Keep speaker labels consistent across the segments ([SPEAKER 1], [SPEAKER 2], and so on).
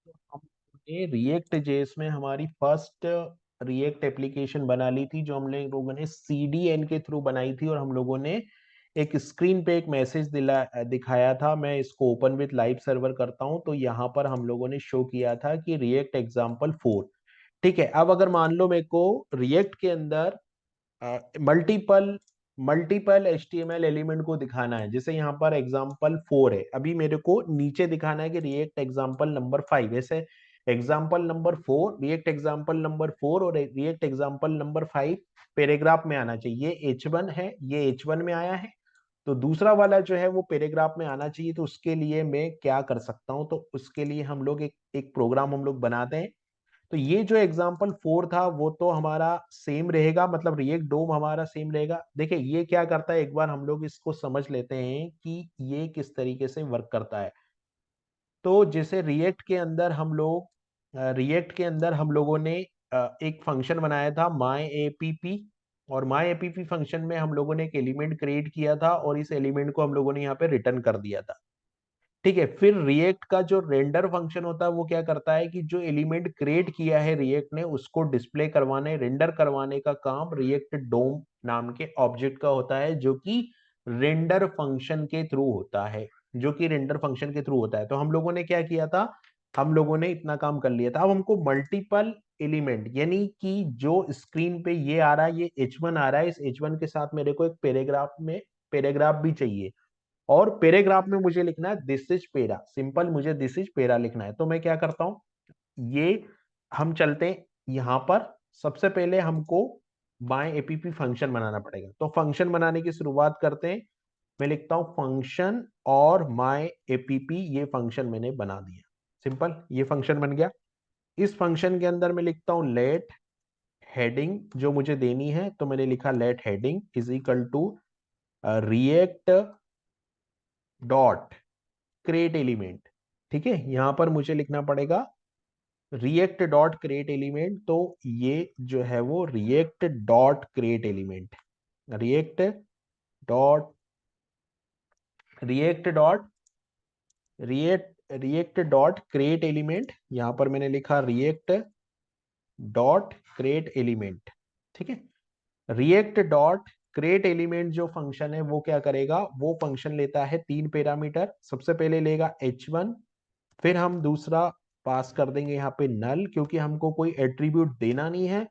[SPEAKER 1] तो हमने react JS में हमारी फर्स्ट रिएक्ट एप्लीकेशन बना ली थी, जो हम लोगों ने सीडीएन के थ्रू बनाई थी। और हम लोगों ने एक स्क्रीन पे एक मैसेज दिखाया था। मैं इसको ओपन विथ लाइव सर्वर करता हूं, तो यहाँ पर हम लोगों ने शो किया था कि रिएक्ट एग्जाम्पल 4। ठीक है, अब अगर मान लो मेरे को रिएक्ट के अंदर मल्टीपल मल्टीपल एचटीएमएल एलिमेंट को दिखाना है, जैसे यहाँ पर एग्जाम्पल 4 है, अभी मेरे को नीचे दिखाना है कि रिएक्ट एग्जाम्पल नंबर 5, ऐसे example number 4, react example number 4 और रिएक्ट एग्जाम्पल नंबर 5 पैराग्राफ में आना चाहिए। ये H1 है, ये H1 में आया है, तो दूसरा वाला जो है वो पैराग्राफ में आना चाहिए। तो उसके लिए मैं क्या कर सकता हूँ, तो उसके लिए हम लोग एक प्रोग्राम हम लोग बनाते हैं। तो ये जो एग्जाम्पल 4 था वो तो हमारा सेम रहेगा, मतलब रिएक्ट डोम हमारा सेम रहेगा। देखिए ये क्या करता है, एक बार हम लोग इसको समझ लेते हैं कि ये किस तरीके से वर्क करता है। तो जैसे रिएक्ट के अंदर हम लोगों ने एक फंक्शन बनाया था माई एपीपी। और माई एपीपी फंक्शन में हम लोगों ने एक एलिमेंट क्रिएट किया था और इस एलिमेंट को हम लोगों ने यहाँ पे रिटर्न कर दिया था। ठीक है, फिर रिएक्ट का जो रेंडर फंक्शन होता है वो क्या करता है कि जो एलिमेंट क्रिएट किया है रिएक्ट ने उसको डिस्प्ले करवाने, रेंडर करवाने का काम रिएक्ट डोम नाम के ऑब्जेक्ट का होता है, जो कि रेंडर फंक्शन के थ्रू होता है, तो हम लोगों ने क्या किया था, हम लोगों ने इतना काम कर लिया था। अब हमको मल्टीपल एलिमेंट, यानी कि जो स्क्रीन पे ये आ रहा है, ये H1 आ रहा है, इस H1 के साथ मेरे को एक पैराग्राफ भी चाहिए। और पैराग्राफ में मुझे लिखना है दिस इज पेरा, सिंपल मुझे दिस इज पेरा लिखना है। तो मैं क्या करता हूं, ये हम चलते हैं यहाँ पर। सबसे पहले हमको बाय एपीपी फंक्शन बनाना पड़ेगा, तो फंक्शन बनाने की शुरुआत करते हैं। मैं लिखता हूं फंक्शन और माय एपीपी, ये फंक्शन मैंने बना दिया। सिंपल, ये फंक्शन बन गया। इस फंक्शन के अंदर मैं लिखता हूं लेट हेडिंग जो मुझे देनी है, तो मैंने लिखा let heading is equal to React dot create element. ठीक है, यहां पर मुझे लिखना पड़ेगा रिएक्ट डॉट क्रिएट एलिमेंट। तो ये जो है वो react dot react dot react dot create element, यहां पर मैंने लिखा रिएक्ट डॉट क्रिएट एलिमेंट। ठीक है, रिएक्ट डॉट क्रिएट एलिमेंट जो फंक्शन है वो क्या करेगा, वो फंक्शन लेता है 3 पैरामीटर। सबसे पहले लेगा H1, फिर हम दूसरा पास कर देंगे यहाँ पे नल, क्योंकि हमको कोई एट्रीब्यूट देना नहीं है।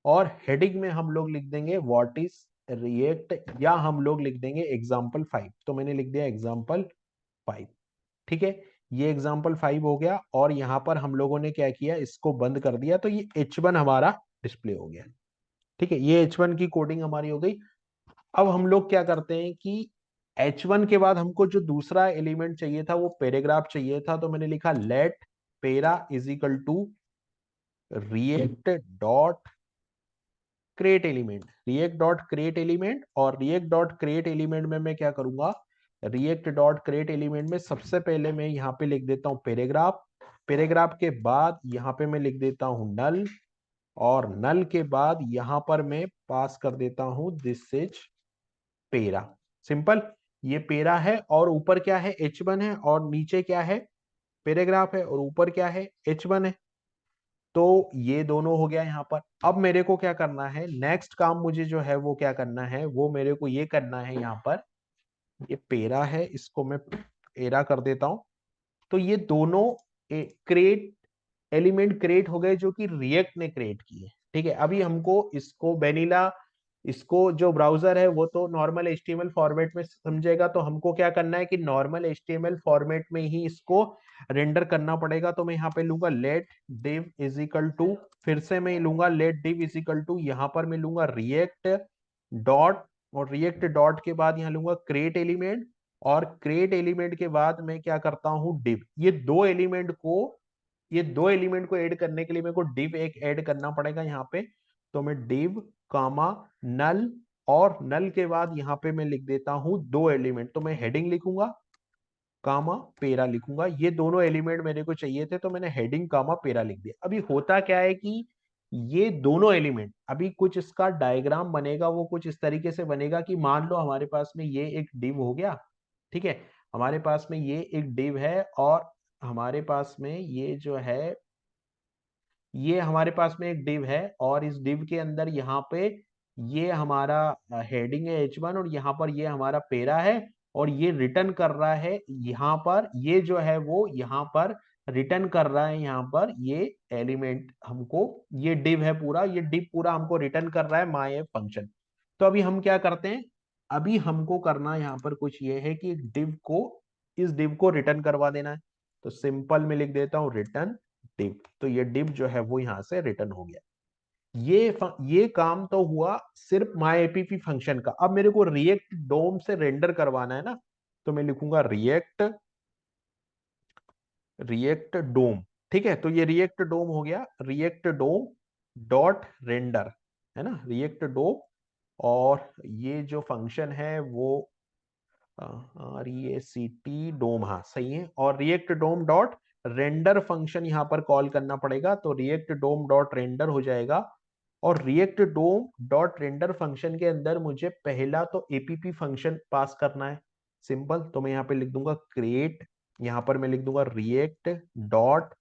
[SPEAKER 1] और हेडिंग में हम लोग लिख देंगे व्हाट इज रिएक्ट, या हम लोग लिख देंगे एग्जाम्पल 5। तो मैंने लिख दिया एग्जाम्पल 5। ठीक है, ये एग्जाम्पल 5 हो गया। और यहाँ पर हम लोगों ने क्या किया, इसको बंद कर दिया, तो ये H1 हमारा डिस्प्ले हो गया। ठीक है, ये H1 की कोडिंग हमारी हो गई। अब हम लोग क्या करते हैं कि H1 के बाद हमको जो दूसरा एलिमेंट चाहिए था वो पैराग्राफ चाहिए था, तो मैंने लिखा let para is equal to React dot create element. और रिएक्ट डॉट क्रिएट एलिमेंट में मैं क्या करूंगा, रिएक्ट डॉट क्रिएट एलिमेंट में सबसे पहले मैं यहाँ पे लिख देता हूँ पैराग्राफ। पैराग्राफ के बाद यहाँ पे मैं लिख देता हूँ नल, और नल के बाद यहाँ पर मैं पास कर देता हूँ दिस इज पेरा। सिंपल, ये पेरा है और ऊपर क्या है, H1 है, और नीचे क्या है, पैराग्राफ है, और ऊपर क्या है, H1 है। तो ये दोनों हो गया यहाँ पर। अब मेरे को क्या करना है, नेक्स्ट काम मुझे जो है वो क्या करना है, वो मेरे को ये करना है, यहाँ पर ये पेरा है, इसको मैं पेरा कर देता हूं। तो ये दोनों क्रिएट एलिमेंट क्रिएट हो गए जो कि रिएक्ट ने क्रिएट किए। ठीक है, अभी हमको इसको जो ब्राउजर है वो तो नॉर्मल HTML फॉर्मेट में समझेगा, तो हमको क्या करना है कि नॉर्मल HTML फॉर्मेट में ही इसको रेंडर करना पड़ेगा। तो मैं यहाँ पे लूंगा let div is equal to, फिर से मैं लूंगा let div is equal to, यहाँ पर मैं लूंगा रिएक्ट डॉट, और रिएक्ट डॉट के बाद यहाँ लूंगा क्रिएट एलिमेंट, और क्रिएट एलिमेंट के बाद मैं क्या करता हूँ div। ये दो एलिमेंट को ऐड करने के लिए मेरे को div एक ऐड करना पड़ेगा यहाँ पे। तो मैं div कामा नल, और नल के बाद यहाँ पे मैं लिख देता हूँ दो एलिमेंट, तो मैं हेडिंग लिखूंगा कामा पेरा लिखूंगा। ये दोनों एलिमेंट मेरे को चाहिए थे, तो मैंने हेडिंग कामा पेरा लिख दिया। अभी होता क्या है कि ये दोनों एलिमेंट, अभी कुछ इसका डायग्राम बनेगा, वो कुछ इस तरीके से बनेगा कि मान लो हमारे पास में ये एक डिव हो गया। ठीक है, हमारे पास में ये एक डिव है, और हमारे पास में ये जो है, ये हमारे पास में एक डिव है और इस डिव के अंदर यहाँ पे ये हमारा हेडिंग है H1 और यहाँ पर ये हमारा पेरा है और ये रिटर्न कर रहा है यहाँ पर, ये जो है वो यहाँ पर रिटर्न कर रहा है, यहाँ पर ये एलिमेंट हमको, ये डिव है पूरा, ये डिव पूरा हमको रिटर्न कर रहा है myF फंक्शन। तो अभी हम क्या करते हैं, अभी हमको करना यहाँ पर कुछ ये है कि डिव को, इस डिव को रिटर्न करवा देना है। तो सिंपल में लिख देता हूँ रिटर्न डिव, तो ये डिव जो है वो यहां से रिटर्न हो गया। ये काम तो हुआ सिर्फ myAPP फंक्शन का। अब मेरे को रिएक्ट डोम से रेंडर करवाना है ना, तो मैं लिखूंगा रिएक्ट, रिएक्ट डोम। ठीक है, तो ये रिएक्ट डोम हो गया, रिएक्ट डोम डॉट रेंडर, है ना, रिएक्ट डोम। और ये जो फंक्शन है वो REACT डोम, हाँ सही है। और रिएक्ट डोम डॉट रेंडर फंक्शन यहाँ पर कॉल करना पड़ेगा, तो रिएक्ट डोम डॉट रेंडर हो जाएगा। और रिएक्ट डोम डॉट रेंडर फंक्शन के अंदर मुझे पहला तो एपीपी फंक्शन पास करना है, सिंपल। तो मैं यहाँ पे लिख दूंगा क्रिएट, यहाँ पर मैं लिख दूंगा रिएक्ट डॉट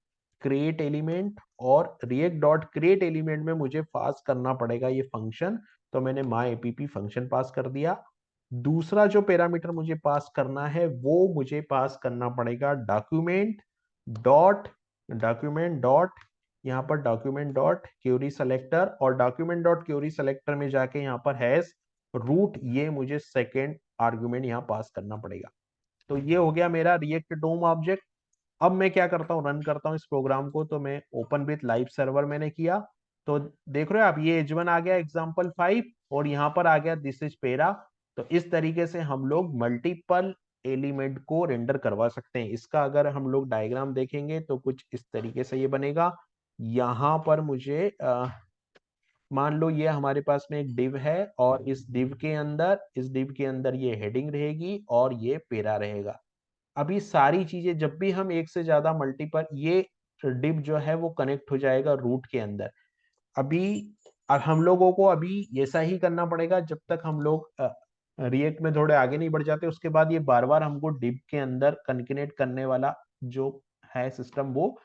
[SPEAKER 1] क्रिएट एलिमेंट, और रिएक्ट डॉट क्रिएट एलिमेंट में मुझे पास करना पड़ेगा ये फंक्शन। तो मैंने myAPP फंक्शन पास कर दिया। दूसरा जो पैरामीटर मुझे पास करना है वो मुझे पास करना पड़ेगा डॉक्यूमेंट डॉट, डॉक्यूमेंट डॉट, यहाँ पर डॉक्यूमेंट डॉट क्वेरी सेलेक्टर, और डॉक्यूमेंट डॉट क्वेरी सेलेक्टर में जाके यहाँ पर हैश रूट, ये मुझे सेकेंड आर्ग्यूमेंट यहाँ पास करना पड़ेगा। तो ये हो गया मेरा रिएक्ट डोम ऑब्जेक्ट। अब मैं क्या करता हूँ, रन करता हूँ इस प्रोग्राम को, तो मैं ओपन विथ लाइव सर्वर मैंने किया। तो देख रहे हो आप, ये H1 आ गया example5 और यहाँ पर आ गया दिस इज पेरा। तो इस तरीके से हम लोग मल्टीपल एलिमेंट को रेंडर करवा सकते हैं। इसका अगर हम लोग डायग्राम देखेंगे तो कुछ इस तरीके से ये बनेगा। यहाँ पर मुझे मान लो ये हमारे पास में एक डिव है और इस डिव के अंदर, इस डिव के अंदर ये हेडिंग रहेगी और ये पेरा रहेगा। अभी सारी चीजें जब भी हम एक से ज्यादा मल्टीपल, ये डिव जो है वो कनेक्ट हो जाएगा रूट के अंदर। अभी अब हम लोगों को अभी ऐसा ही करना पड़ेगा जब तक हम लोग रिएक्ट में थोड़े आगे नहीं बढ़ जाते। उसके बाद ये बार बार हमको डिव के अंदर कन्केनेट करने वाला जो है सिस्टम वो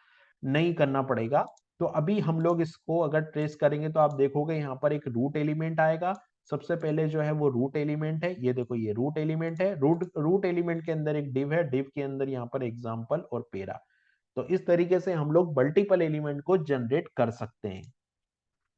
[SPEAKER 1] नहीं करना पड़ेगा। तो अभी हम लोग इसको अगर ट्रेस करेंगे तो आप देखोगे यहाँ पर एक रूट एलिमेंट आएगा। सबसे पहले जो है वो रूट एलिमेंट है, ये देखो ये रूट एलिमेंट है। रूट एलिमेंट के अंदर एक डिव है, डिव के अंदर यहाँ पर एग्जाम्पल और पेरा। तो इस तरीके से हम लोग मल्टीपल एलिमेंट को जनरेट कर सकते हैं।